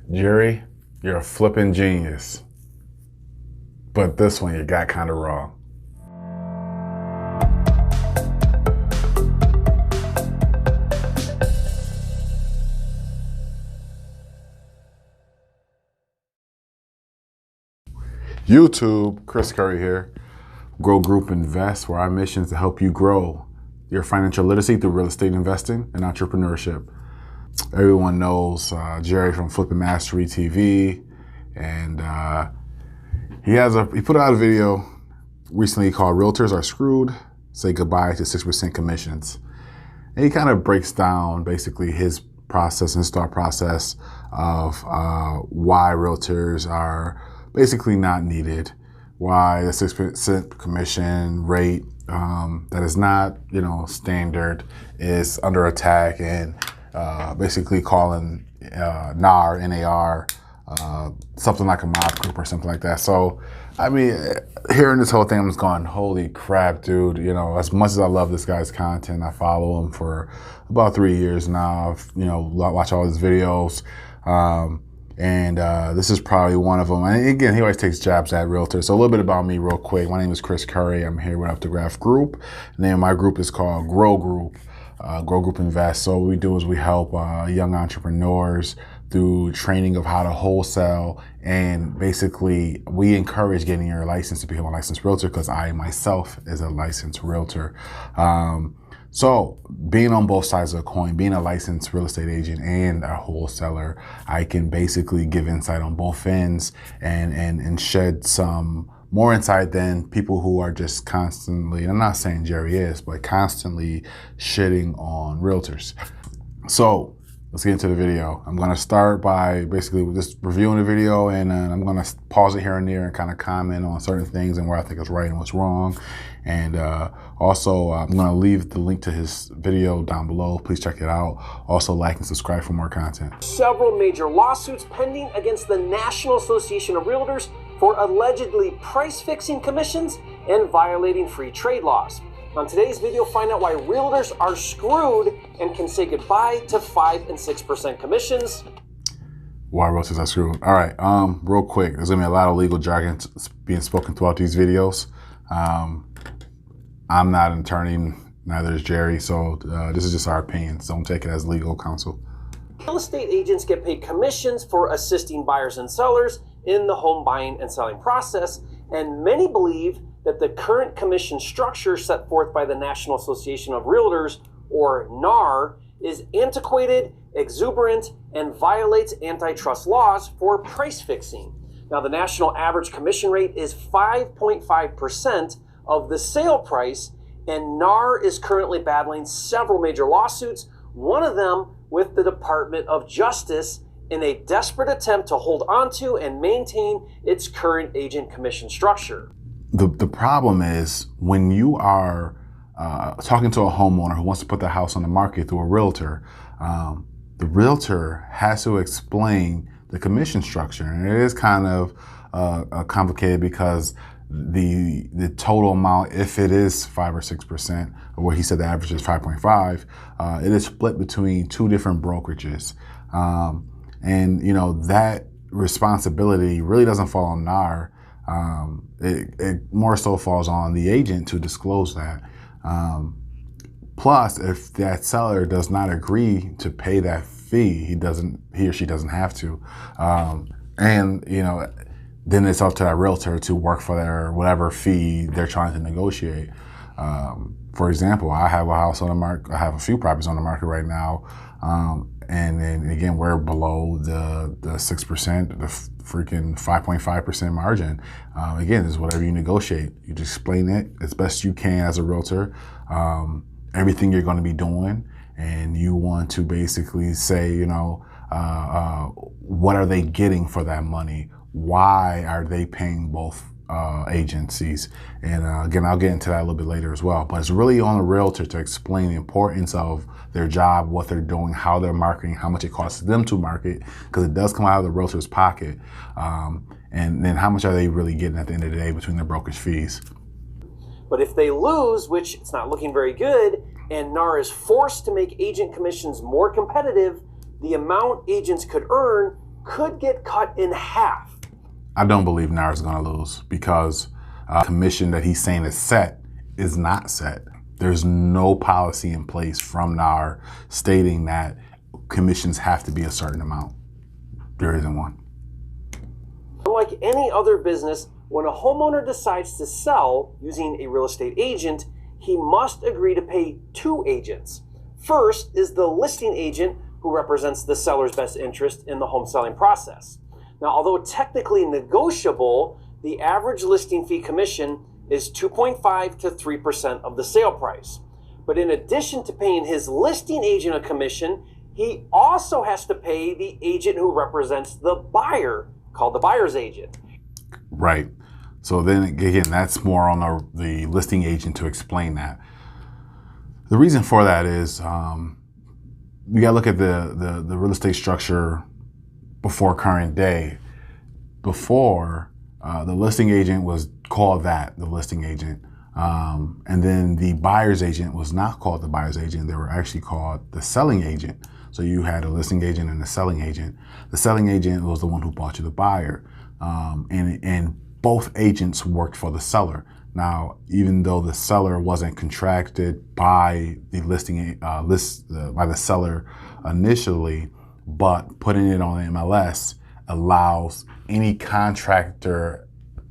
Jerry, you're a flipping genius. But this one you got kind of wrong. YouTube, Chris Curry here. Grow Group Invest, where our mission is to help you grow your financial literacy through real estate investing and entrepreneurship. Everyone knows Jerry from Flipping Mastery TV, and he put out a video recently called "Realtors Are Screwed. Say Goodbye to 6% Commissions." And he kind of breaks down basically his process and thought process of why realtors are basically not needed, why the 6% commission rate that is not, standard is under attack, and basically calling NAR something like a mob group or something like that. So, I mean, hearing this whole thing, I'm just going, holy crap, dude. As much as I love this guy's content, I follow him for about 3 years now. I've, watch all his videos. And this is probably one of them. And again, he always takes jabs at realtors. So a little bit about me real quick. My name is Chris Curry. I'm here with G.R.O.W Group. The name of my group is called G.R.O.W. G.R.O.W Group Invest. So what we do is we help young entrepreneurs through training of how to wholesale, and basically we encourage getting your license to become a licensed realtor, because I myself is a licensed realtor. So being on both sides of the coin, being a licensed real estate agent and a wholesaler, I can basically give insight on both ends and shed some more insight than people who are just constantly, I'm not saying Jerry is, but constantly shitting on realtors. So let's get into the video. I'm gonna start by basically just reviewing the video, and I'm gonna pause it here and there and kind of comment on certain things and where I think is right and what's wrong. And also, I'm gonna leave the link to his video down below. Please check it out. Also, like and subscribe for more content. Several major lawsuits pending against the National Association of Realtors for allegedly price-fixing commissions and violating free trade laws. On today's video, find out why realtors are screwed and can say goodbye to 5% and 6% commissions. Why realtors are screwed. All right, real quick, there's gonna be a lot of legal jargon being spoken throughout these videos. I'm not an attorney, neither is Jerry, so this is just our opinions. Don't take it as legal counsel. Real estate agents get paid commissions for assisting buyers and sellers in the home buying and selling process, and many believe that the current commission structure set forth by the National Association of Realtors, or NAR, is antiquated, exuberant, and violates antitrust laws for price fixing. Now, the national average commission rate is 5.5% of the sale price, and NAR is currently battling several major lawsuits, one of them with the Department of Justice, in a desperate attempt to hold onto and maintain its current agent commission structure. The problem is when you are talking to a homeowner who wants to put their house on the market through a realtor, the realtor has to explain the commission structure. And it is kind of complicated, because the total amount, if it is 5 or 6%, or what he said the average is 5.5, it is split between two different brokerages. And that responsibility really doesn't fall on NAR. It more so falls on the agent to disclose that. Plus, if that seller does not agree to pay that fee, he or she doesn't have to. Then it's up to that realtor to work for their whatever fee they're trying to negotiate. For example, I have a house on the market. I have a few properties on the market right now. And then again, we're below the 6%, the freaking 5.5% margin. Again, this is whatever you negotiate. You just explain it as best you can as a realtor, everything you're going to be doing, and you want to basically say, what are they getting for that money? Why are they paying both agencies? And again, I'll get into that a little bit later as well. But it's really on a realtor to explain the importance of their job, what they're doing, how they're marketing, how much it costs them to market, because it does come out of the realtor's pocket. And then how much are they really getting at the end of the day between their brokerage fees? But if they lose, which it's not looking very good, and NAR is forced to make agent commissions more competitive, the amount agents could earn could get cut in half. I don't believe NAR is going to lose because commission that he's saying is set is not set. There's no policy in place from NAR stating that commissions have to be a certain amount. There isn't one. Unlike any other business, when a homeowner decides to sell using a real estate agent, he must agree to pay two agents. First is the listing agent, who represents the seller's best interest in the home selling process. Now, although technically negotiable, the average listing fee commission is 2.5 to 3% of the sale price. But in addition to paying his listing agent a commission, he also has to pay the agent who represents the buyer, called the buyer's agent. Right. So then again, that's more on the listing agent to explain that. The reason for that is we got to look at the real estate structure before current day. Before, the listing agent was called the listing agent. And then the buyer's agent was not called the buyer's agent. They were actually called the selling agent. So you had a listing agent and a selling agent. The selling agent was the one who bought you the buyer. And both agents worked for the seller. Now, even though the seller wasn't contracted by the by the seller initially, but putting it on the MLS allows any contractor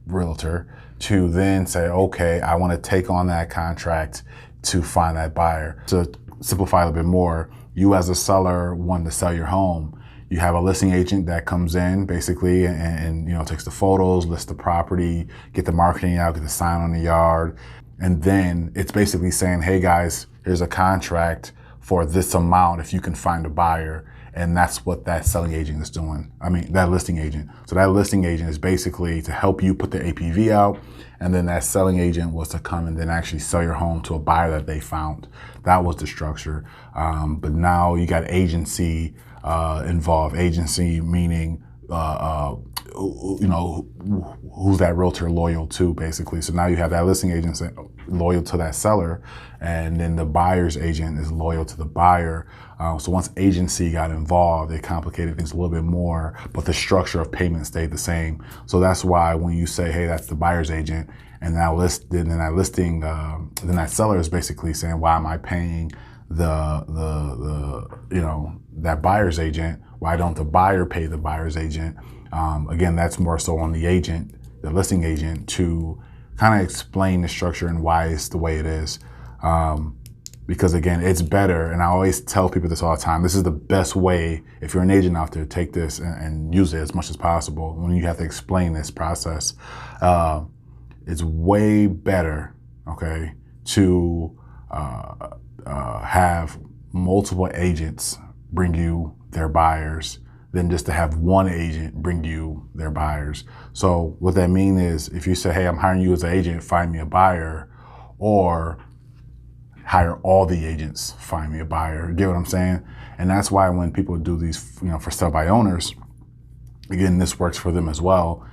realtor to then say, okay, I want to take on that contract to find that buyer. To simplify a little bit more, you as a seller want to sell your home. You have a listing agent that comes in basically and takes the photos, lists the property, get the marketing out, get the sign on the yard. And then it's basically saying, hey guys, here's a contract for this amount if you can find a buyer. And that's what that selling agent is doing. That listing agent. So that listing agent is basically to help you put the APV out. And then that selling agent was to come and then actually sell your home to a buyer that they found. That was the structure. But now you got agency involved. Agency meaning, who's that realtor loyal to, basically. So now you have that listing agent loyal to that seller, and then the buyer's agent is loyal to the buyer. So once agency got involved, it complicated things a little bit more, but the structure of payment stayed the same. So that's why when you say, hey, that's the buyer's agent, and then that seller is basically saying, why am I paying that buyer's agent? Why don't the buyer pay the buyer's agent? Again, that's more so on the agent, the listing agent, to kind of explain the structure and why it's the way it is. Because again, it's better, and I always tell people this all the time, this is the best way, if you're an agent out there, take this and use it as much as possible. When you have to explain this process, it's way better, okay, to have multiple agents bring you their buyers than just to have one agent bring you their buyers. So what that means is, if you say, hey, I'm hiring you as an agent, find me a buyer, or hire all the agents, find me a buyer. You get what I'm saying? And that's why when people do these, for sell by owners, again, this works for them as well.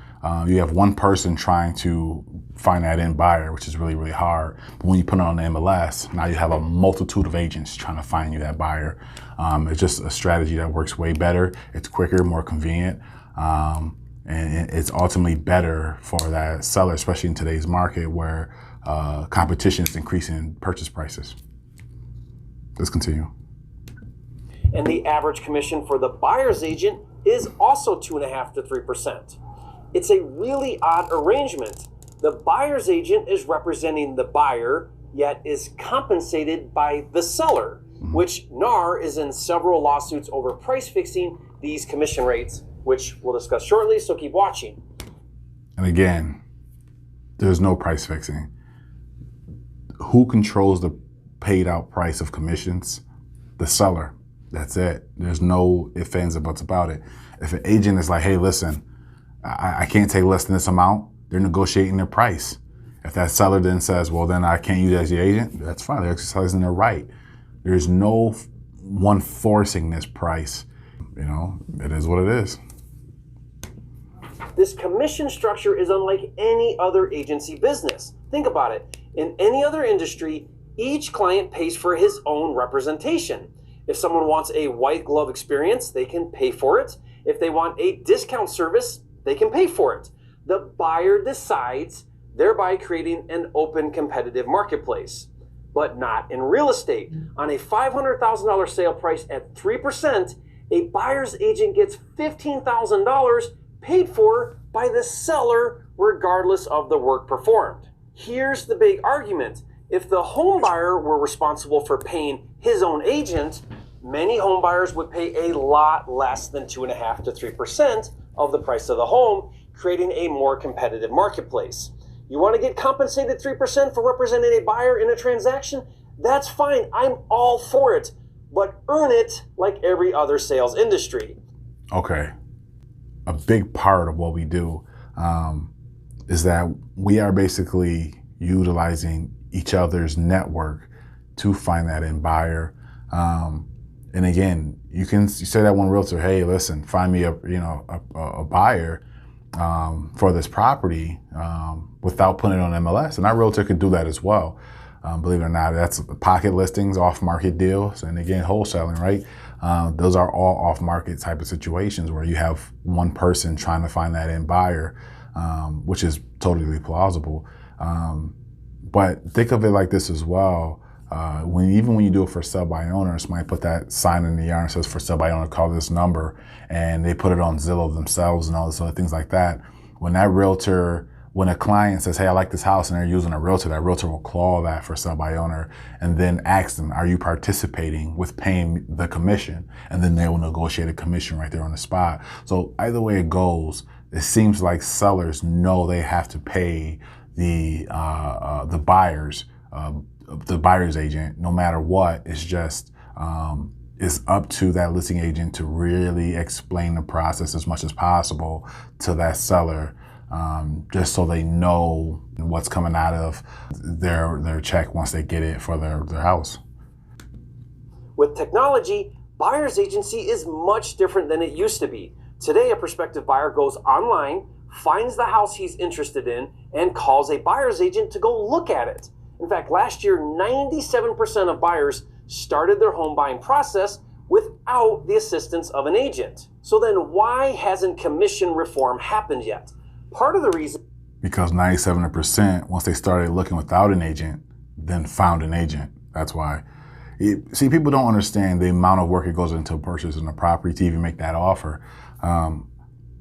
You have one person trying to find that end buyer, which is really, really hard. But when you put it on the MLS, now you have a multitude of agents trying to find you that buyer. It's just a strategy that works way better. It's quicker, more convenient, and it's ultimately better for that seller, especially in today's market where competition is increasing purchase prices. Let's continue. And the average commission for the buyer's agent is also 2.5 to 3%. It's a really odd arrangement. The buyer's agent is representing the buyer, yet is compensated by the seller, which NAR is in several lawsuits over price fixing these commission rates, which we'll discuss shortly, so keep watching. And again, there's no price fixing. Who controls the paid out price of commissions? The seller. That's it. There's no ifs, ands, or buts about it. If an agent is like, hey, listen, I can't take less than this amount, they're negotiating their price. If that seller then says, well, then I can't use you as your agent, that's fine. They're exercising their right. There's no one forcing this price. It is what it is. This commission structure is unlike any other agency business. Think about it. In any other industry, each client pays for his own representation. If someone wants a white glove experience, they can pay for it. If they want a discount service, they can pay for it. The buyer decides, thereby creating an open competitive marketplace. But not in real estate. On a $500,000 sale price at 3%, a buyer's agent gets $15,000 paid for by the seller regardless of the work performed. Here's the big argument. If the home buyer were responsible for paying his own agent, many home buyers would pay a lot less than 2.5% to 3% of the price of the home, creating a more competitive marketplace. You want to get compensated 3% for representing a buyer in a transaction? That's fine. I'm all for it. But earn it like every other sales industry. Okay. A big part of what we do is that we are basically utilizing each other's network to find that end buyer. And again, you say that one realtor, hey, listen, find me a buyer for this property without putting it on MLS. And our realtor could do that as well. Believe it or not, that's pocket listings, off-market deals, and again, wholesaling, right? Those are all off-market type of situations where you have one person trying to find that end buyer, which is totally plausible. But think of it like this as well. Even when you do it for sell by owner, somebody put that sign in the yard and says for sell by owner, call this number, and they put it on Zillow themselves and all this other things like that. When a client says, hey, I like this house, and they're using a realtor, that realtor will call that for sell by owner and then ask them, are you participating with paying the commission? And then they will negotiate a commission right there on the spot. So either way it goes, it seems like sellers know they have to pay the buyer's agent no matter what. It's just it's up to that listing agent to really explain the process as much as possible to that seller, just so they know what's coming out of their check once they get it for their house. With technology, buyer's agency is much different than it used to be. Today, a prospective buyer goes online, finds the house he's interested in, and calls a buyer's agent to go look at it. In fact, last year, 97% of buyers started their home buying process without the assistance of an agent. So then why hasn't commission reform happened yet? Part of the reason... Because 97%, once they started looking without an agent, then found an agent. That's why. See, people don't understand the amount of work it goes into purchasing a property to even make that offer.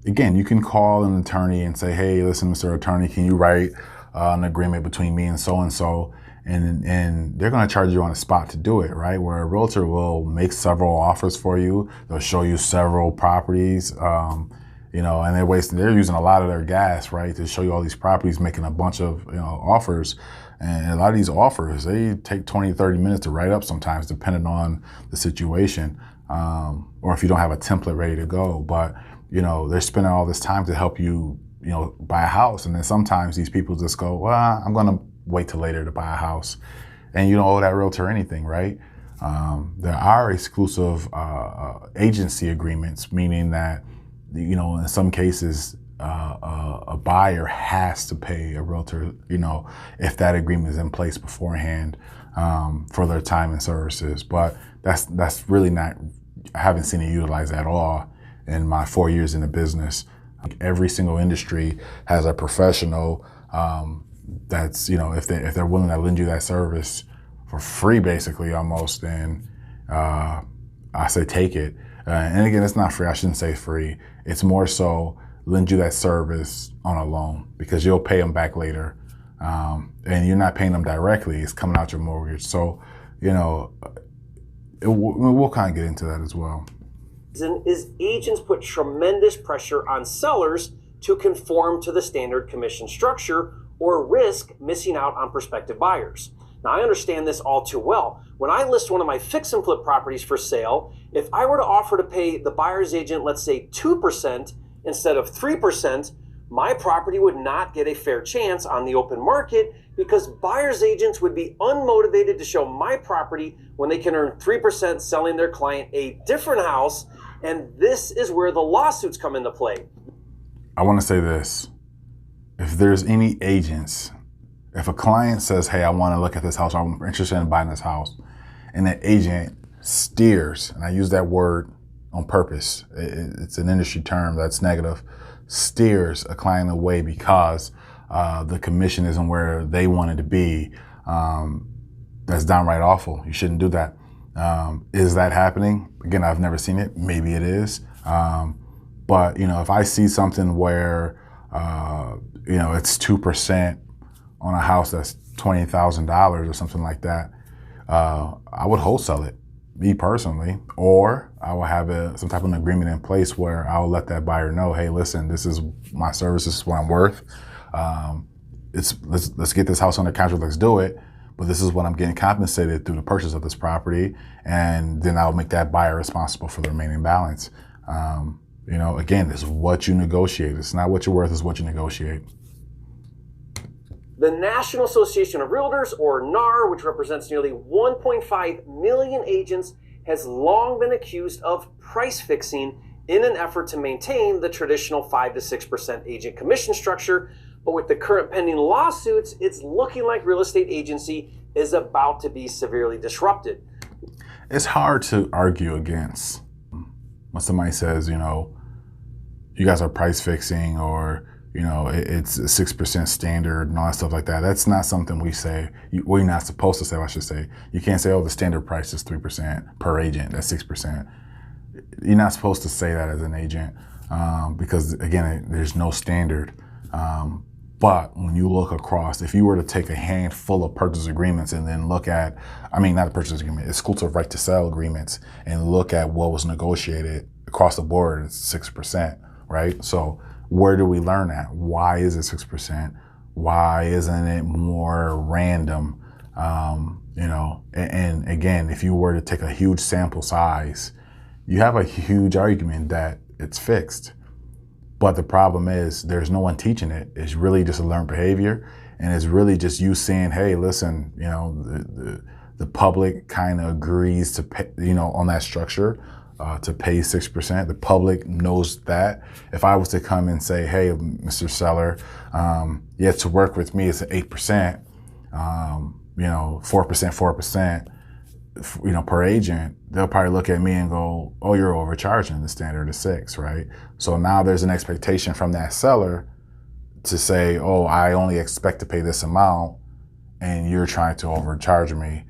Again, you can call an attorney and say, hey, listen, Mr. Attorney, can you write an agreement between me and so-and-so? And they're going to charge you on the spot to do it, right? Where a realtor will make several offers for you. They'll show you several properties, and they're using a lot of their gas, right, to show you all these properties, making a bunch of, offers. And a lot of these offers, they take 20, 30 minutes to write up sometimes, depending on the situation, or if you don't have a template ready to go. But, they're spending all this time to help you, buy a house. And then sometimes these people just go, well, I'm going to wait till later to buy a house. And you don't owe that realtor anything, right? There are exclusive agency agreements, meaning that, in some cases, a buyer has to pay a realtor, if that agreement is in place beforehand, for their time and services. But that's really not, I haven't seen it utilized at all in my 4 years in the business. Every single industry has a professional that's, if they're willing to lend you that service for free, basically, almost, then I say take it. And again, it's not free. I shouldn't say free. It's more so lend you that service on a loan, because you'll pay them back later. And you're not paying them directly. It's coming out your mortgage. So, we'll kind of get into that as well. Is agents put tremendous pressure on sellers to conform to the standard commission structure or risk missing out on prospective buyers. Now, I understand this all too well. When I list one of my fix and flip properties for sale, if I were to offer to pay the buyer's agent, let's say 2% instead of 3%, my property would not get a fair chance on the open market, because buyer's agents would be unmotivated to show my property when they can earn 3% selling their client a different house. And this is where the lawsuits come into play. I want to say this. If there's any agents, if a client says, hey, I want to look at this house, I'm interested in buying this house, and the agent steers, and I use that word on purpose. It's an industry term that's negative, steers a client away because the commission isn't where they want it to be. That's downright awful. You shouldn't do that. Is that happening? Again, I've never seen it. Maybe it is. But if I see something where it's 2% on a house that's $20,000 or something like that, I would wholesale it, me personally, or I will have some type of an agreement in place where I'll let that buyer know, hey, listen, this is my service, this is what I'm worth. Let's get this house under contract, let's do it. But this is what I'm getting compensated through the purchase of this property, and then I'll make that buyer responsible for the remaining balance. Again, it's what you negotiate. It's not what you're worth, it's what you negotiate. The National Association of Realtors, or NAR, which represents nearly 1.5 million agents, has long been accused of price fixing in an effort to maintain the traditional 5 to 6% agent commission structure. But with the current pending lawsuits, it's looking like real estate agency is about to be severely disrupted. It's hard to argue against when somebody says, you guys are price fixing, or it's a 6% standard and all that stuff like that. That's not something we say. We're not supposed to say, I should say. You can't say, oh, the standard price is 3% per agent, that's 6%. You're not supposed to say that as an agent because, again, there's no standard. But when you look across, if you were to take a handful of purchase agreements and then look at, not a purchase agreement, exclusive right to sell agreements, and look at what was negotiated across the board, it's 6%, right? So where do we learn that? Why is it 6%? Why isn't it more random? And again, if you were to take a huge sample size, you have a huge argument that it's fixed. But the problem is there's no one teaching it. It's really just a learned behavior. And it's really just you saying, hey, listen, the public kind of agrees to pay, on that structure to pay 6%. The public knows that. If I was to come and say, hey, Mr. Seller, to work with me, it's an 8%, 4%, per agent, they'll probably look at me and go, oh, you're overcharging, the standard is 6, right? So now there's an expectation from that seller to say, oh, I only expect to pay this amount and you're trying to overcharge me.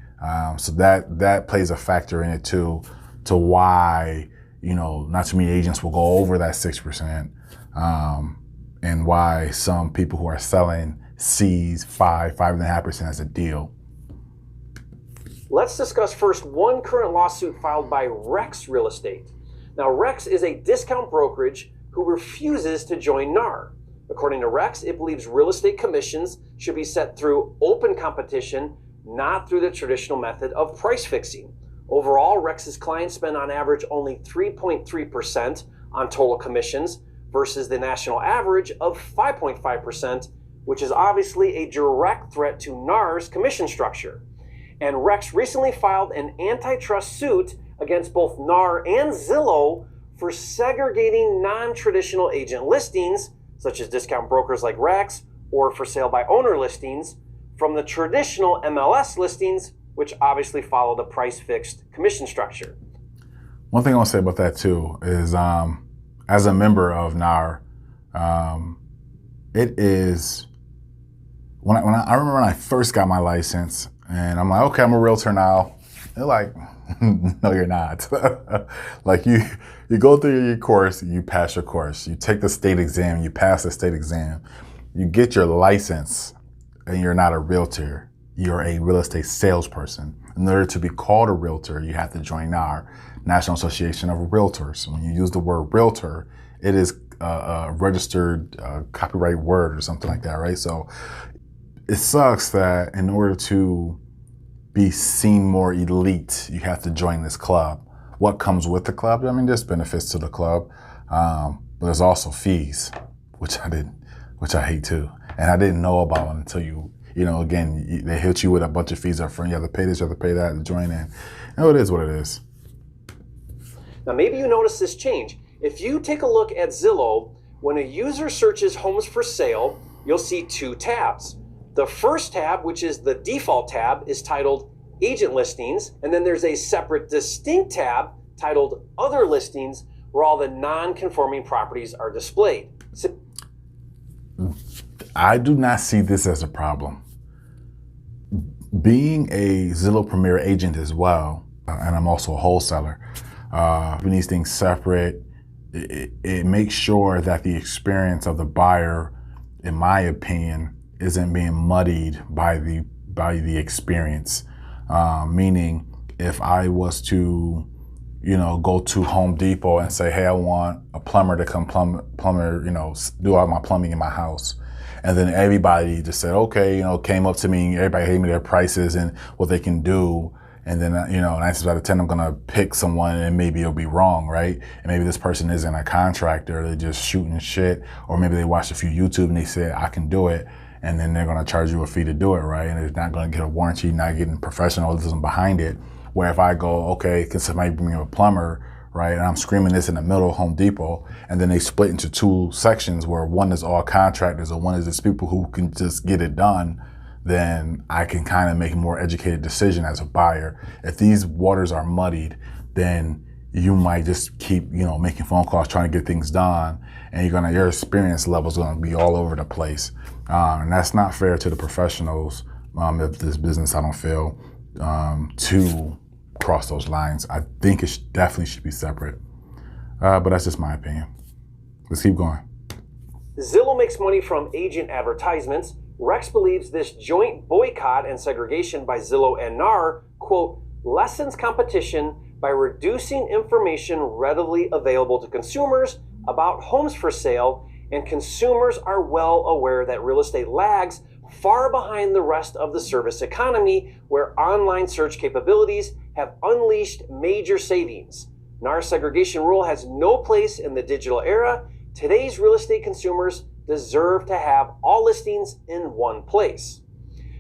So that plays a factor in it too, to why, not too many agents will go over that 6%, and why some people who are selling sees 5.5% as a deal. Let's discuss first one current lawsuit filed by Rex Real Estate. Now, Rex is a discount brokerage who refuses to join NAR. According to Rex, it believes real estate commissions should be set through open competition, not through the traditional method of price fixing. Overall, Rex's clients spend on average only 3.3% on total commissions versus the national average of 5.5%, which is obviously a direct threat to NAR's commission structure. And Rex recently filed an antitrust suit against both NAR and Zillow for segregating non-traditional agent listings, such as discount brokers like Rex, or for sale by owner listings, from the traditional MLS listings, which obviously follow the price-fixed commission structure. One thing I want to say about that too is, as a member of NAR, it is, I remember when I first got my license, and I'm like, okay, I'm a realtor now. They're like, no, you're not. Like you go through your course, you pass your course, you take the state exam, you pass the state exam, you get your license, and you're not a realtor. You're a real estate salesperson. In order to be called a realtor, you have to join NAR, National Association of Realtors. When you use the word realtor, it is a registered copyright word or something like that, right? So it sucks that in order to be seen more elite, you have to join this club. What comes with the club? There's benefits to the club, but there's also fees, which I hate too. And I didn't know about until they hit you with a bunch of fees up front. You have to pay this, you have to pay that to join in. It is what it is. Now, maybe you notice this change. If you take a look at Zillow, when a user searches homes for sale, you'll see 2 tabs. The first tab, which is the default tab, is titled Agent Listings, and then there's a separate distinct tab titled Other Listings, where all the non-conforming properties are displayed. I do not see this as a problem. Being a Zillow Premier agent as well, and I'm also a wholesaler, keeping these things separate, it makes sure that the experience of the buyer, in my opinion, isn't being muddied by the experience. Meaning, if I was to, go to Home Depot and say, hey, I want a plumber to come do all my plumbing in my house. And then everybody just said, okay, came up to me, everybody gave me their prices and what they can do. And then, 9 times out of 10, I'm going to pick someone and maybe it'll be wrong, right? And maybe this person isn't a contractor, they're just shooting shit. Or maybe they watched a few YouTube and they said, I can do it. And then they're going to charge you a fee to do it, right? And they're not going to get a warranty, not getting professionalism behind it. Where if I go, okay, can somebody bring me a plumber, right? And I'm screaming this in the middle of Home Depot, and then they split into two sections where one is all contractors or one is just people who can just get it done, then I can kind of make a more educated decision as a buyer. If these waters are muddied, then you might just keep, making phone calls, trying to get things done, and your experience level is gonna be all over the place. And that's not fair to the professionals of this business, I don't feel, to cross those lines. I think it definitely should be separate. But that's just my opinion. Let's keep going. Zillow makes money from agent advertisements. Rex believes this joint boycott and segregation by Zillow and NAR, quote, lessens competition by reducing information readily available to consumers about homes for sale, and consumers are well aware that real estate lags far behind the rest of the service economy, where online search capabilities have unleashed major savings. NAR's segregation rule has no place in the digital era. Today's real estate consumers deserve to have all listings in one place.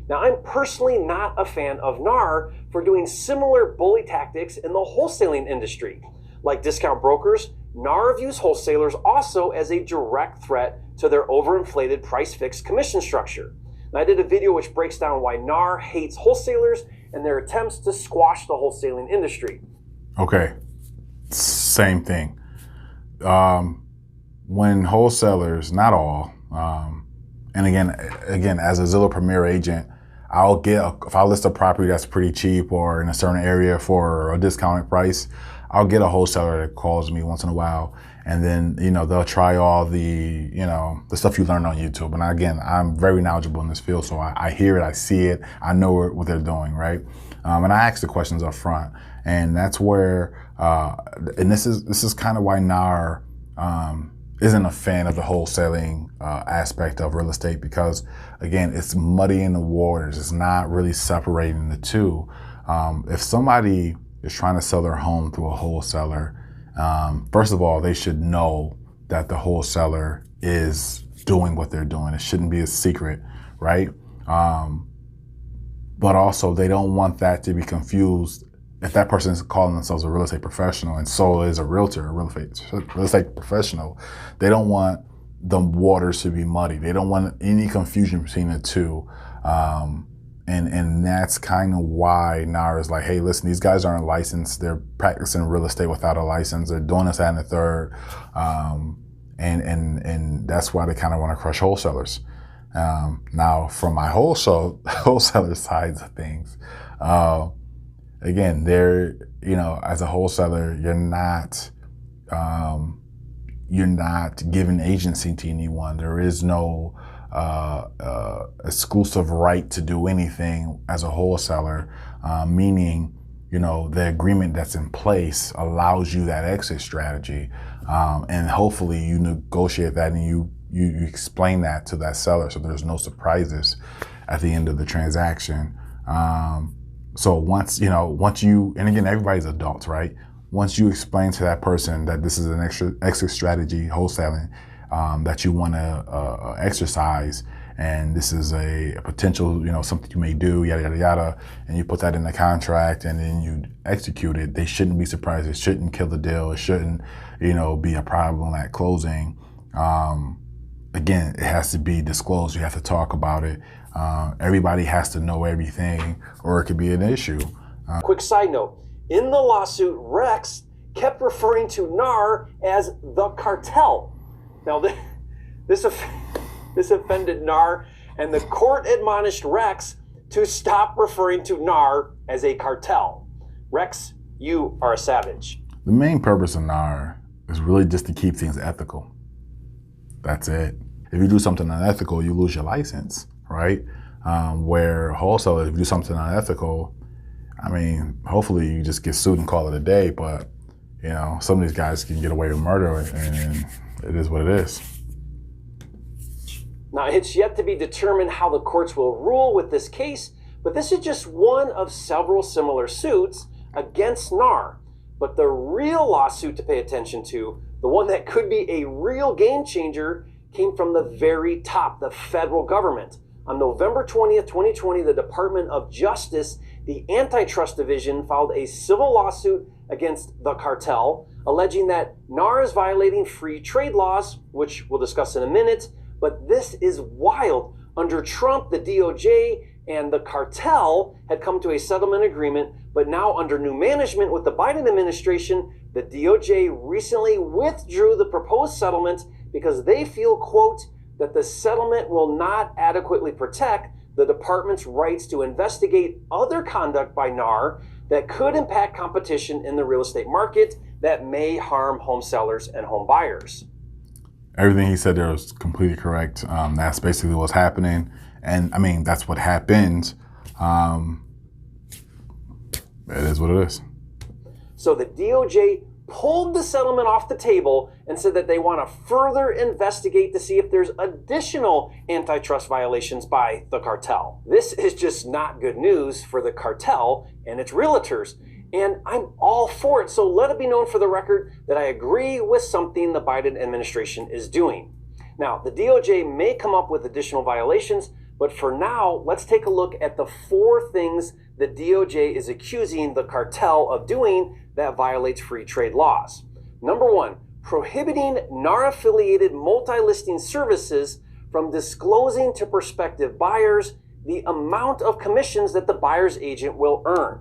Now, I'm personally not a fan of NAR for doing similar bully tactics in the wholesaling industry. Like discount brokers, NAR views wholesalers also as a direct threat to their overinflated price-fixed commission structure. And I did a video which breaks down why NAR hates wholesalers and their attempts to squash the wholesaling industry. Okay, same thing. When wholesalers, not all, and again, as a Zillow Premier agent, if I list a property that's pretty cheap or in a certain area for a discounted price, I'll get a wholesaler that calls me once in a while, and then they'll try all the the stuff you learn on YouTube. And again, I'm very knowledgeable in this field, so I hear it, I see it, I know what they're doing, right? And I ask the questions up front, and that's where and this is kind of why NAR isn't a fan of the wholesaling aspect of real estate, because again, it's muddying the waters. It's not really separating the two. If somebody is trying to sell their home through a wholesaler, first of all, they should know that the wholesaler is doing what they're doing. It shouldn't be a secret, right? But also, they don't want that to be confused. If that person is calling themselves a real estate professional and so is a realtor, a real estate professional, they don't want the waters to be muddy. They don't want any confusion between the two. And that's kind of why NAR is like, hey, listen, these guys aren't licensed. They're practicing real estate without a license. They're doing this, that, and the third. And that's why they kind of want to crush wholesalers. Now, from my wholesaler sides of things, again, they're, as a wholesaler, you're not giving agency to anyone. There is no exclusive right to do anything as a wholesaler, meaning, the agreement that's in place allows you that exit strategy. And hopefully you negotiate that and you explain that to that seller so there's no surprises at the end of the transaction. So once you, and again, everybody's adults, right? Once you explain to that person that this is an exit strategy, wholesaling, that you want to exercise, and this is a potential, something you may do, yada, yada, yada, and you put that in the contract and then you execute it, they shouldn't be surprised. It shouldn't kill the deal. It shouldn't, be a problem at closing. Again, it has to be disclosed. You have to talk about it. Everybody has to know everything or it could be an issue. Quick side note, in the lawsuit, Rex kept referring to NAR as the cartel. Now, this offended NAR, and the court admonished Rex to stop referring to NAR as a cartel. Rex, you are a savage. The main purpose of NAR is really just to keep things ethical. That's it. If you do something unethical, you lose your license, right? Where wholesaler, if you do something unethical, I mean, hopefully you just get sued and call it a day, but you know, some of these guys can get away with murder, and it is what it is. Now, it's yet to be determined how the courts will rule with this case, but this is just one of several similar suits against NAR. But the real lawsuit to pay attention to, the one that could be a real game changer, came from the very top, the federal government. On November 20th, 2020, the Department of Justice, the Antitrust Division, filed a civil lawsuit against the cartel, alleging that NAR is violating free trade laws, which we'll discuss in a minute. But this is wild. Under Trump, the DOJ and the cartel had come to a settlement agreement, but now under new management with the Biden administration, the DOJ recently withdrew the proposed settlement because they feel, quote, that the settlement will not adequately protect the department's rights to investigate other conduct by NAR that could impact competition in the real estate market that may harm home sellers and home buyers. Everything he said there was completely correct. That's basically what's happening. And I mean, that's what happened. It is what it is. So the DOJ pulled the settlement off the table and said that they want to further investigate to see if there's additional antitrust violations by the cartel. This is just not good news for the cartel and its realtors. And I'm all for it. So let it be known for the record that I agree with something the Biden administration is doing. Now, the DOJ may come up with additional violations, but for now, let's take a look at the 4 things the DOJ is accusing the cartel of doing that violates free trade laws. Number 1, prohibiting NAR-affiliated multi-listing services from disclosing to prospective buyers the amount of commissions that the buyer's agent will earn.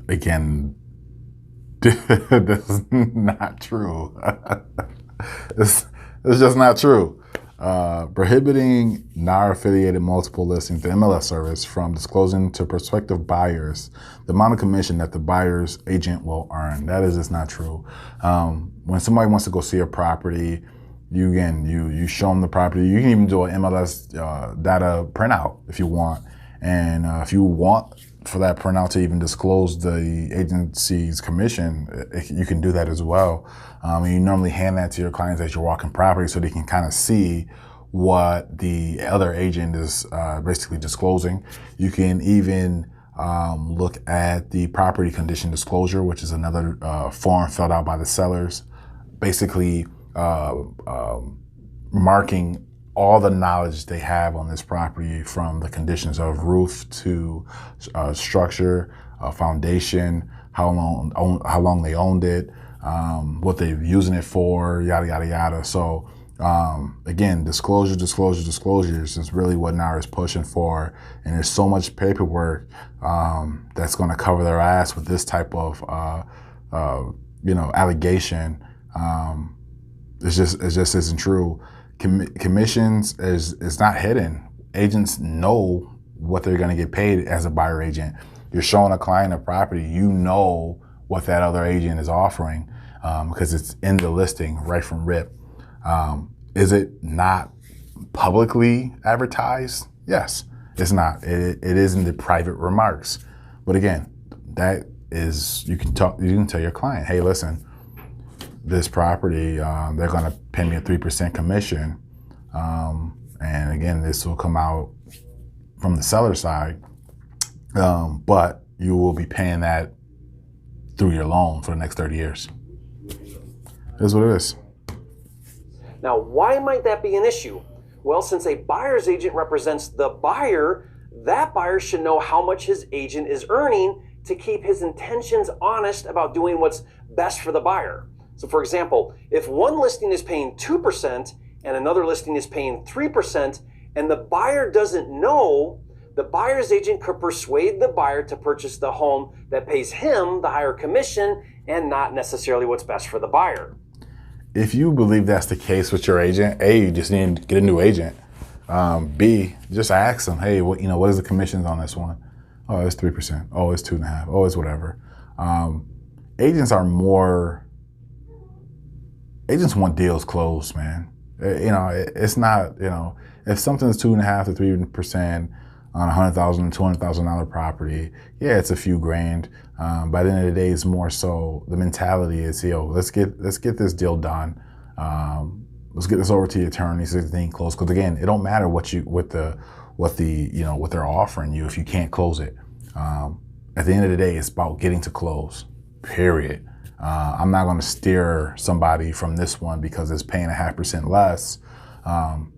Again, this is not true. It's just not true. Prohibiting NAR-affiliated multiple listings, the MLS service, from disclosing to prospective buyers the amount of commission that the buyer's agent will earn. That is just not true. When somebody wants to go see a property, you show them the property. You can even do an MLS data printout if you want. And if you want for that printout to even disclose the agency's commission, you can do that as well. And you normally hand that to your clients as you're walking property so they can kind of see what the other agent is basically disclosing. You can even look at the property condition disclosure, which is another form filled out by the sellers, basically marking all the knowledge they have on this property, from the conditions of roof to structure, foundation, how long they owned it, what they're using it for, yada, yada, yada. So again, disclosures is really what NAR is pushing for. And there's so much paperwork that's going to cover their ass with this type of allegation. It just isn't true. Commissions is not hidden. Agents know what they're going to get paid as a buyer agent. You're showing a client a property, you know what that other agent is offering because it's in the listing right from rip. Is it not publicly advertised? Yes, it's not. It is in the private remarks. But again, that is, you can tell your client, hey, listen, this property, they're going to pay me a 3% commission. And again, this will come out from the seller side, but you will be paying that through your loan for the next 30 years. It is what it is. Now, why might that be an issue? Well, since a buyer's agent represents the buyer, that buyer should know how much his agent is earning to keep his intentions honest about doing what's best for the buyer. So for example, if one listing is paying 2% and another listing is paying 3%, and the buyer doesn't know, the buyer's agent could persuade the buyer to purchase the home that pays him the higher commission and not necessarily what's best for the buyer. If you believe that's the case with your agent, A, you just need to get a new agent. B, just ask them, hey, what is the commissions on this one? Oh, it's 3%. Oh, it's 2.5%. Oh, it's whatever. Agents want deals closed, man. It's not, if something's 2.5% to 3% on $100,000, $200,000 property, yeah, it's a few grand. By the end of the day, it's more so the mentality is, let's get this deal done. Let's get this over to the attorney so the thing closed. Because again, it don't matter what they're offering you if you can't close it. At the end of the day, it's about getting to close. Period. I'm not going to steer somebody from this one because it's paying 0.5% less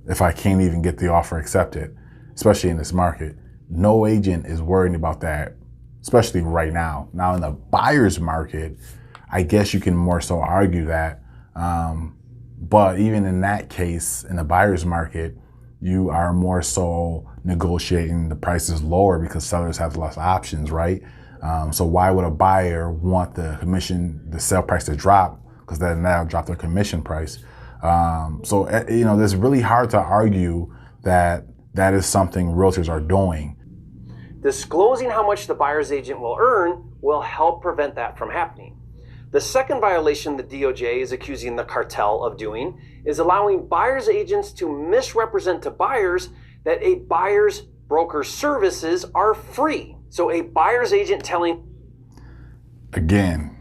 if I can't even get the offer accepted, especially in this market. No agent is worried about that, especially right now. Now in the buyer's market, I guess you can more so argue that. But even in that case, in the buyer's market, you are more so negotiating the prices lower because sellers have less options, right? So why would a buyer want the sale price to drop? Because that'll drop their commission price. So it's really hard to argue that is something realtors are doing. Disclosing how much the buyer's agent will earn will help prevent that from happening. The second violation the DOJ is accusing the cartel of doing is allowing buyer's agents to misrepresent to buyers that a buyer's broker services are free. So a buyer's agent telling... Again,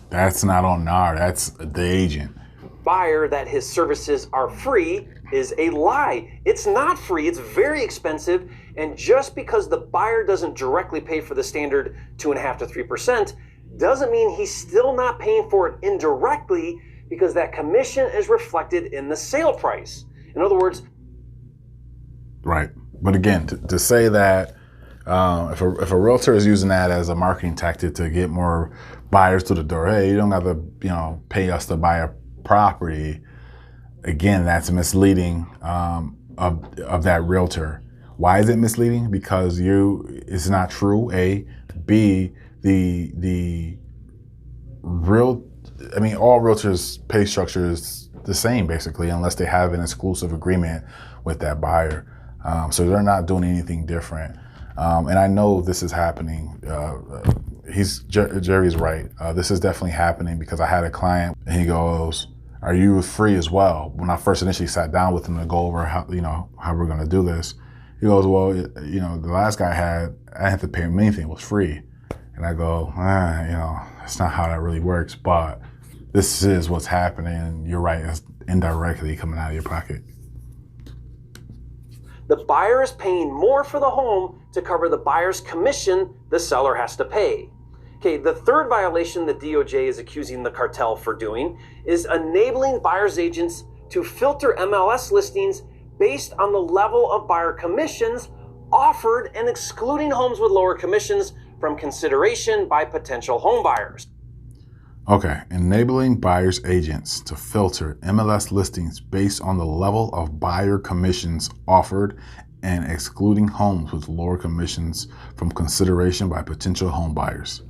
that's not on NAR, that's the agent. Buyer that his services are free is a lie. It's not free, it's very expensive, and just because the buyer doesn't directly pay for the standard 2.5% to 3%, doesn't mean he's still not paying for it indirectly because that commission is reflected in the sale price. In other words... Right. But again, to say that if a realtor is using that as a marketing tactic to get more buyers to the door, hey, you don't have to pay us to buy a property, again, that's misleading of that realtor. Why is it misleading? Because it's not true, A. B, all realtors' pay structure is the same basically, unless they have an exclusive agreement with that buyer. So they're not doing anything different. And I know this is happening. Jerry's right. This is definitely happening because I had a client and he goes, "Are you free as well?" When I first initially sat down with him to go over how we're going to do this, he goes, "Well, the last guy I didn't have to pay him anything, it was free." And I go, that's not how that really works, but this is what's happening. And you're right, it's indirectly coming out of your pocket. The buyer is paying more for the home to cover the buyer's commission the seller has to pay. Okay, the third violation the DOJ is accusing the cartel for doing is enabling buyer's agents to filter MLS listings based on the level of buyer commissions offered and excluding homes with lower commissions from consideration by potential home buyers. Okay, enabling buyer's agents to filter MLS listings based on the level of buyer commissions offered and excluding homes with lower commissions from consideration by potential home buyers.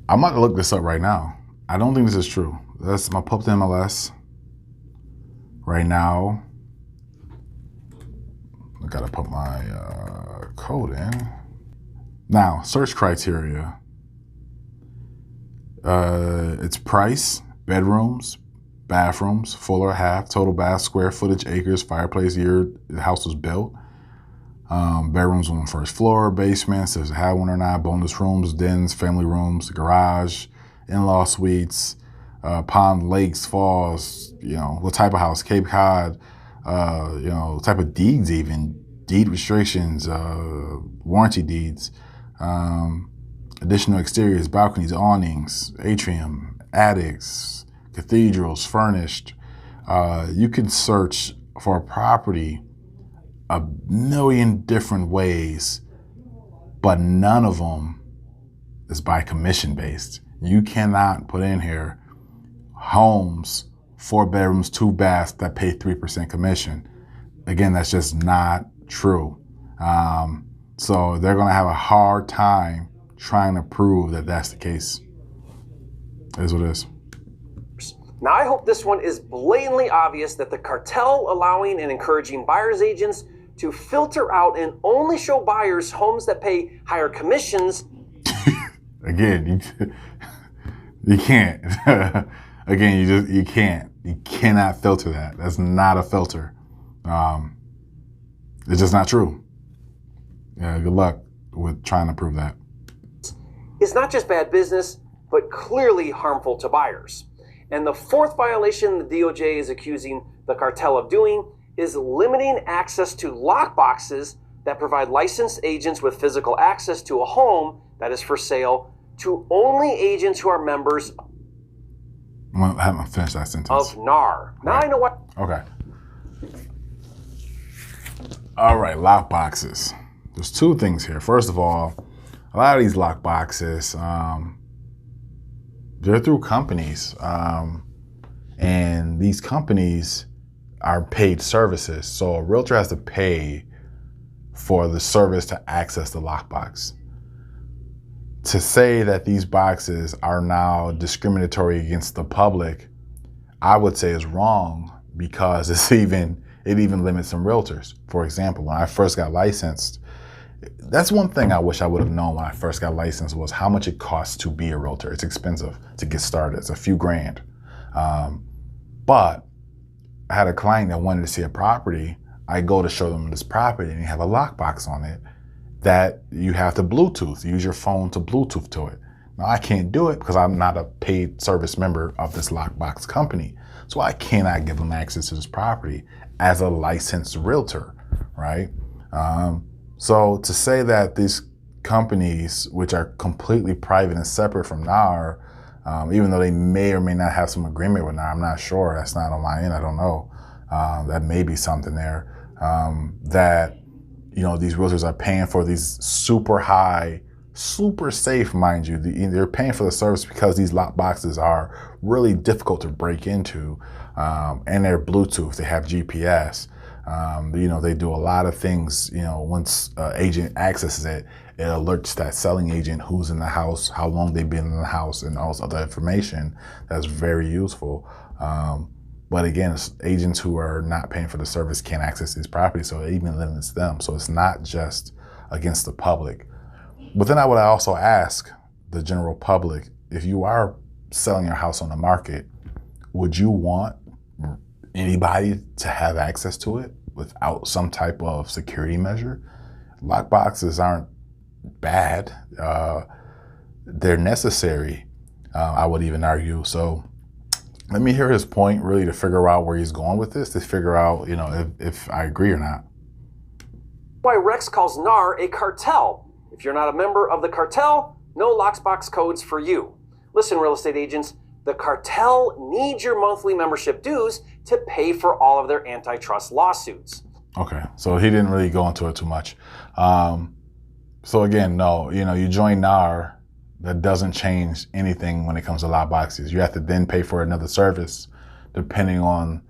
I'm about to look this up right now. I don't think this is true. I'm gonna pull up the MLS right now. I gotta put my code in. Now, search criteria. It's price, bedrooms, bathrooms, full or half, total bath, square footage, acres, fireplace, year the house was built. Bedrooms on the first floor, basements, does it have one or not, bonus rooms, dens, family rooms, garage, in-law suites, pond, lakes, falls, what type of house, Cape Cod, type of deeds even, deed restrictions, warranty deeds, additional exteriors, balconies, awnings, atrium, attics, cathedrals, furnished. You can search for a property a million different ways, but none of them is by commission based. You cannot put in here homes, 4 bedrooms, 2 baths that pay 3% commission. Again, that's just not true. So they're going to have a hard time trying to prove that that's the case. It is what it is. Now, I hope this one is blatantly obvious that the cartel allowing and encouraging buyers agents to filter out and only show buyers homes that pay higher commissions. Again, you can't. Again, you can't. You cannot filter that. That's not a filter. It's just not true. Yeah, good luck with trying to prove that. It's not just bad business, but clearly harmful to buyers. And the fourth violation the DOJ is accusing the cartel of doing is limiting access to lockboxes that provide licensed agents with physical access to a home that is for sale to only agents who are members I haven't finished that sentence. of NAR. Now I know what. Okay. All right, lock boxes. There's two things here. First of all, a lot of these lock boxes, they're through companies, and these companies are paid services. So a realtor has to pay for the service to access the lockbox. To say that these boxes are now discriminatory against the public, I would say is wrong, because it even limits some realtors. For example, when I first got licensed, that's one thing I wish I would have known when I first got licensed, was how much it costs to be a realtor. It's expensive to get started. It's a few grand. But I had a client that wanted to see a property. I go to show them this property, and you have a lockbox on it that you have to Bluetooth, use your phone to Bluetooth to it. Now, I can't do it because I'm not a paid service member of this lockbox company. So I cannot give them access to this property as a licensed realtor, right? So to say that these companies, which are completely private and separate from NAR, even though they may or may not have some agreement with NAR, I'm not sure. That's not on my end. I don't know. That may be something there. That, you know, these realtors are paying for these super high, super safe, mind you. They're paying for the service because these lock boxes are really difficult to break into, and they're Bluetooth. They have GPS. You know, they do a lot of things. You know, once an agent accesses it, it alerts that selling agent who's in the house, how long they've been in the house, and all this other information that's very useful. But again, agents who are not paying for the service can't access these properties, so it even limits them. So it's not just against the public. But then I would also ask the general public, if you are selling your house on the market, would you want anybody to have access to it without some type of security measure? Lock boxes aren't bad. They're necessary, I would even argue. So let me hear his point, really, to figure out where he's going with this, to figure out, you know, if I agree or not. Why Rex calls NAR a cartel. If you're not a member of the cartel, no lockbox codes for you. Listen, real estate agents, the cartel needs your monthly membership dues to pay for all of their antitrust lawsuits. Okay, so he didn't really go into it too much. So again, no, you know, you join NAR, that doesn't change anything when it comes to lock boxes. You have to then pay for another service depending on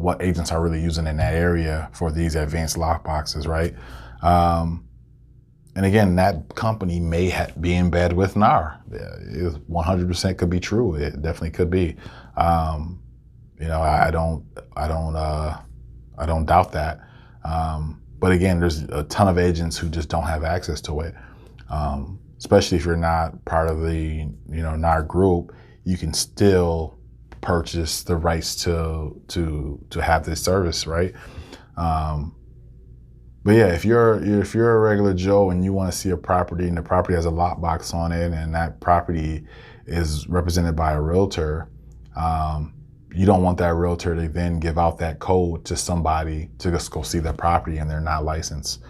what agents are really using in that area for these advanced lock boxes, right? And again, that company may be in bed with NAR. It 100% could be true. It definitely could be. You know, I don't doubt that. But again, there's a ton of agents who just don't have access to it. Especially if you're not part of the, you know, NAR group, you can still purchase the rights to have this service, right? But yeah, if you're a regular Joe and you want to see a property and the property has a lockbox on it and that property is represented by a realtor, you don't want that realtor to then give out that code to somebody to just go see that property and they're not licensed.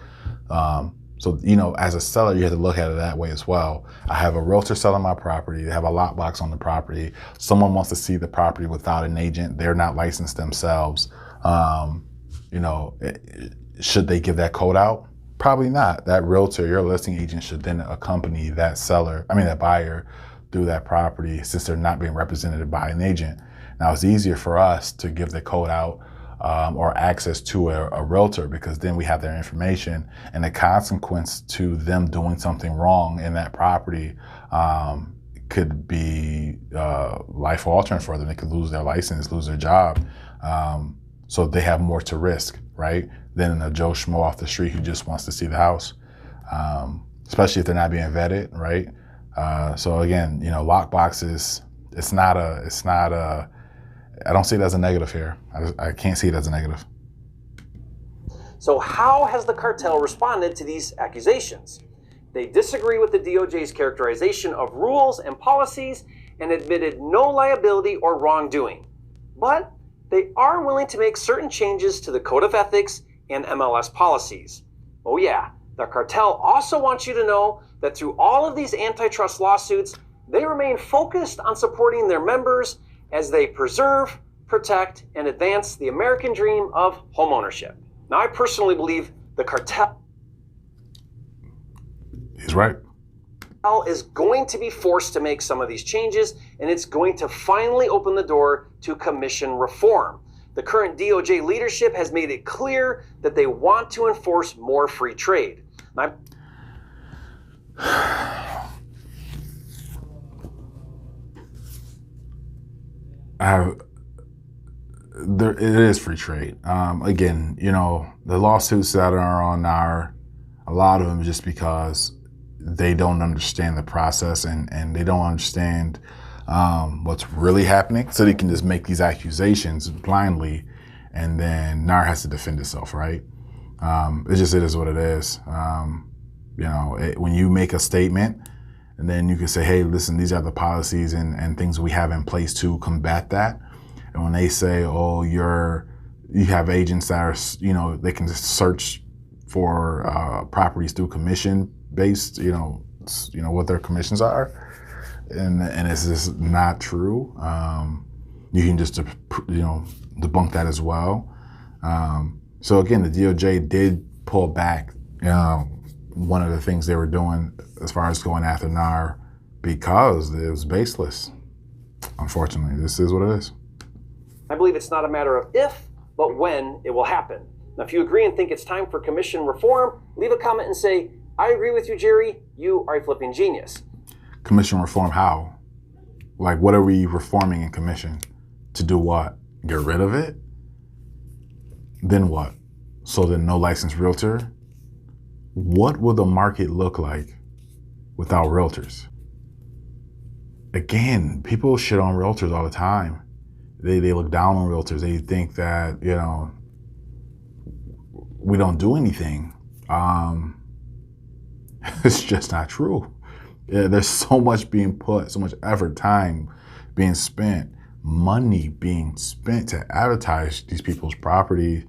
So, you know, as a seller, you have to look at it that way as well. I have a realtor selling my property. They have a lockbox on the property. Someone wants to see the property without an agent. They're not licensed themselves. You know, should they give that code out? Probably not. That realtor, your listing agent, should then accompany that buyer through that property, since they're not being represented by an agent. Now, it's easier for us to give the code out or access to a realtor, because then we have their information, and the consequence to them doing something wrong in that property could be life altering for them. They could lose their license, lose their job. So they have more to risk, right? Than a Joe Schmo off the street who just wants to see the house, especially if they're not being vetted, right? So again, lock boxes, it's not a, I don't see it as a negative here. I can't see it as a negative. So how has the cartel responded to these accusations? They disagree with the DOJ's characterization of rules and policies and admitted no liability or wrongdoing. But they are willing to make certain changes to the Code of Ethics and MLS policies. Oh yeah, the cartel also wants you to know that through all of these antitrust lawsuits, they remain focused on supporting their members as they preserve, protect, and advance the American dream of homeownership. Now, I personally believe the cartel He's right. is going to be forced to make some of these changes, and it's going to finally open the door to commission reform. The current DOJ leadership has made it clear that they want to enforce more free trade. Now, it is free trade. Again, the lawsuits that are on NAR, a lot of them just because they don't understand the process and they don't understand what's really happening. So they can just make these accusations blindly, and then NAR has to defend itself, right? It is what it is. When you make a statement, and then you can say, hey, listen, these are the policies and things we have in place to combat that. And when they say, oh, you have agents that are, they can just search for properties through commission-based, what their commissions are, and it's just not true. You can just, debunk that as well. So again, the DOJ did pull back one of the things they were doing as far as going after NAR because it was baseless. Unfortunately, this is what it is. I believe it's not a matter of if, but when it will happen. Now, if you agree and think it's time for commission reform, leave a comment and say, I agree with you, Jerry. You are a flipping genius. Commission reform how? Like, what are we reforming in commission? To do what? Get rid of it? Then what? So then no licensed realtor? What will the market look like without realtors? Again, people shit on realtors all the time. They look down on realtors. They think that, we don't do anything. It's just not true. There's so much being put, so much effort, time being spent, money being spent to advertise these people's property.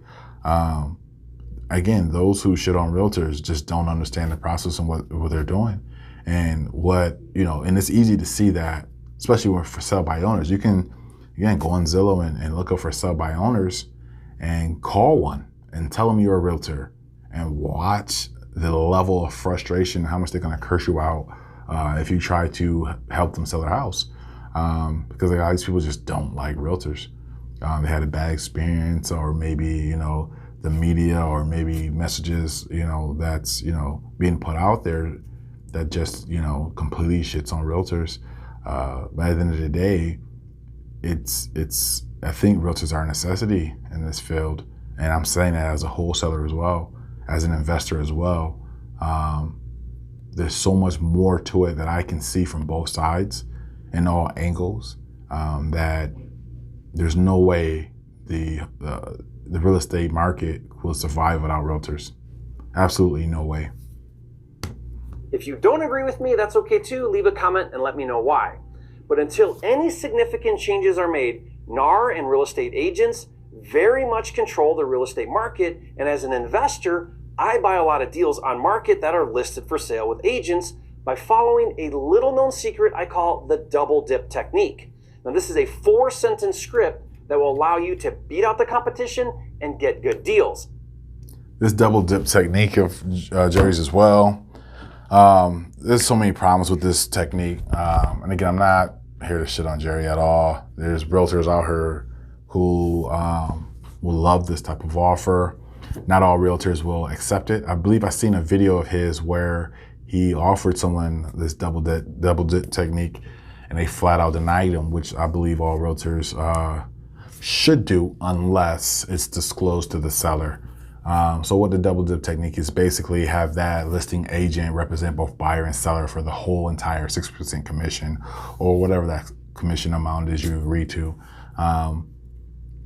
Again, those who shit on realtors just don't understand the process and what they're doing. And and it's easy to see that, especially when for sell by owners. You can, again, go on Zillow and look up for sell by owners and call one and tell them you're a realtor and watch the level of frustration, how much they're going to curse you out if you try to help them sell their house. Because a lot of these people just don't like realtors. They had a bad experience, or maybe, the media, or maybe messages, that's, being put out there that just, completely shits on realtors. But at the end of the day, I think realtors are a necessity in this field. And I'm saying that as a wholesaler as well, as an investor as well. There's so much more to it that I can see from both sides and all angles, that there's no way the real estate market will survive without realtors. Absolutely no way. If you don't agree with me, that's okay too. Leave a comment and let me know why. But until any significant changes are made, NAR and real estate agents very much control the real estate market. And as an investor, I buy a lot of deals on market that are listed for sale with agents by following a little known secret I call the double dip technique. Now, this is a 4-sentence script that will allow you to beat out the competition and get good deals. This double dip technique of Jerry's as well. There's so many problems with this technique. And again, I'm not here to shit on Jerry at all. There's realtors out here who will love this type of offer. Not all realtors will accept it. I believe I've seen a video of his where he offered someone this double dip technique, and they flat out denied them, which I believe all realtors should do unless it's disclosed to the seller. So what the double dip technique is, basically have that listing agent represent both buyer and seller for the whole entire 6% commission, or whatever that commission amount is you agree to.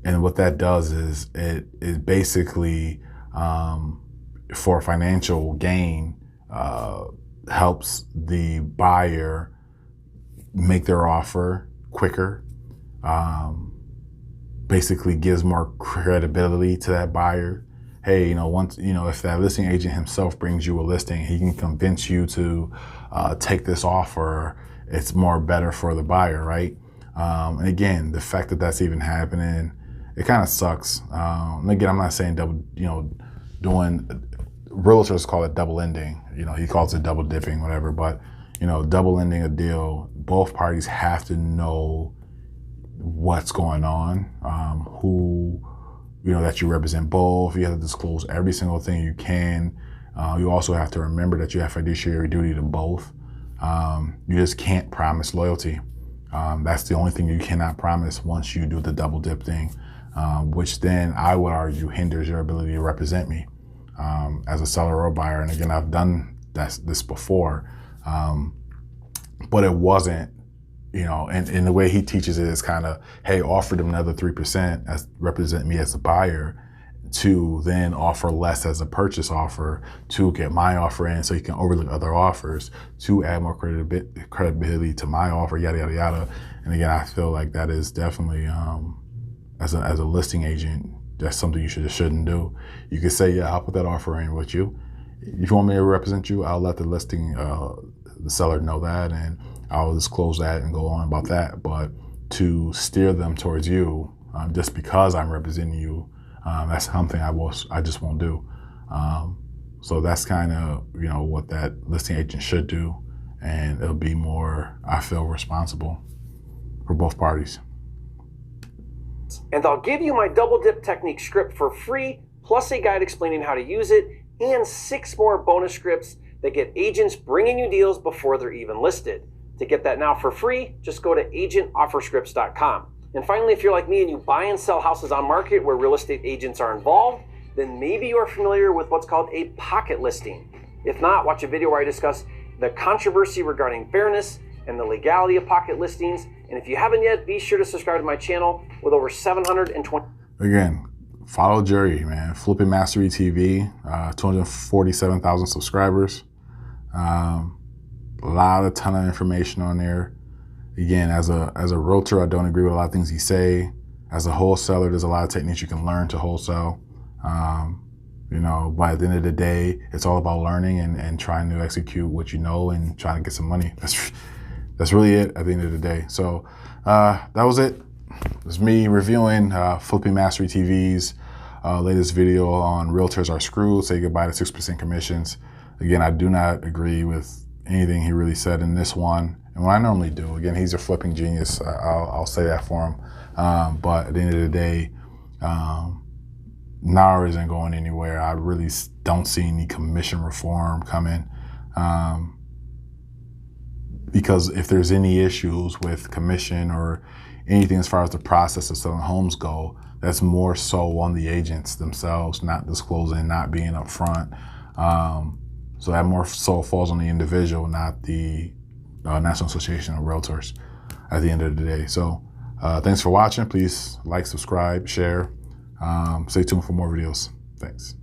And what that does is it basically, for financial gain, helps the buyer make their offer quicker, basically gives more credibility to that buyer. Hey, once, if that listing agent himself brings you a listing, he can convince you to take this offer. It's more better for the buyer, right? And again, the fact that that's even happening, it kind of sucks. And again, I'm not saying realtors call it double ending. He calls it double dipping, whatever. But, double ending a deal, both parties have to know what's going on, who, that you represent both. You have to disclose every single thing you can. You also have to remember that you have fiduciary duty to both. You just can't promise loyalty. That's the only thing you cannot promise once you do the double dip thing, which then I would argue hinders your ability to represent me as a seller or buyer. And again, I've done this before, but it wasn't, and the way he teaches it is kind of, hey, offer them another 3% as represent me as a buyer, to then offer less as a purchase offer to get my offer in, so you can overlook other offers to add more credibility to my offer, yada, yada, yada. And again, I feel like that is definitely, as a listing agent, that's something you shouldn't do. You could say, yeah, I'll put that offer in with you. If you want me to represent you, I'll let the the seller know that, and I'll disclose that and go on about that. But to steer them towards you, just because I'm representing you, that's something I just won't do. So that's kind of, what that listing agent should do. And it'll be more, I feel, responsible for both parties. And I'll give you my double dip technique script for free, plus a guide explaining how to use it, and 6 more bonus scripts that get agents bringing you deals before they're even listed. To get that now for free, just go to agentofferscripts.com. And finally, if you're like me and you buy and sell houses on market where real estate agents are involved, then maybe you're familiar with what's called a pocket listing. If not, watch a video where I discuss the controversy regarding fairness and the legality of pocket listings. And if you haven't yet, be sure to subscribe to my channel with over 720. Again, follow Jerry, man. Flipping Mastery TV, 247,000 subscribers. A ton of information on there. Again, as a realtor, I don't agree with a lot of things he say. As a wholesaler, there's a lot of techniques you can learn to wholesale. But at the end of the day, it's all about learning and trying to execute what you know and trying to get some money. That's really it at the end of the day. So that was it. It was me reviewing Flipping Mastery TV's latest video on Realtors Are Screwed, Say Goodbye to 6% Commissions. Again, I do not agree with anything he really said in this one, and what I normally do. Again, he's a flipping genius. I'll say that for him. But at the end of the day, NAR isn't going anywhere. I really don't see any commission reform coming. Because if there's any issues with commission or anything as far as the process of selling homes go, that's more so on the agents themselves, not disclosing, not being upfront. So that more so falls on the individual, not the National Association of Realtors at the end of the day. So thanks for watching. Please like, subscribe, share. Stay tuned for more videos. Thanks.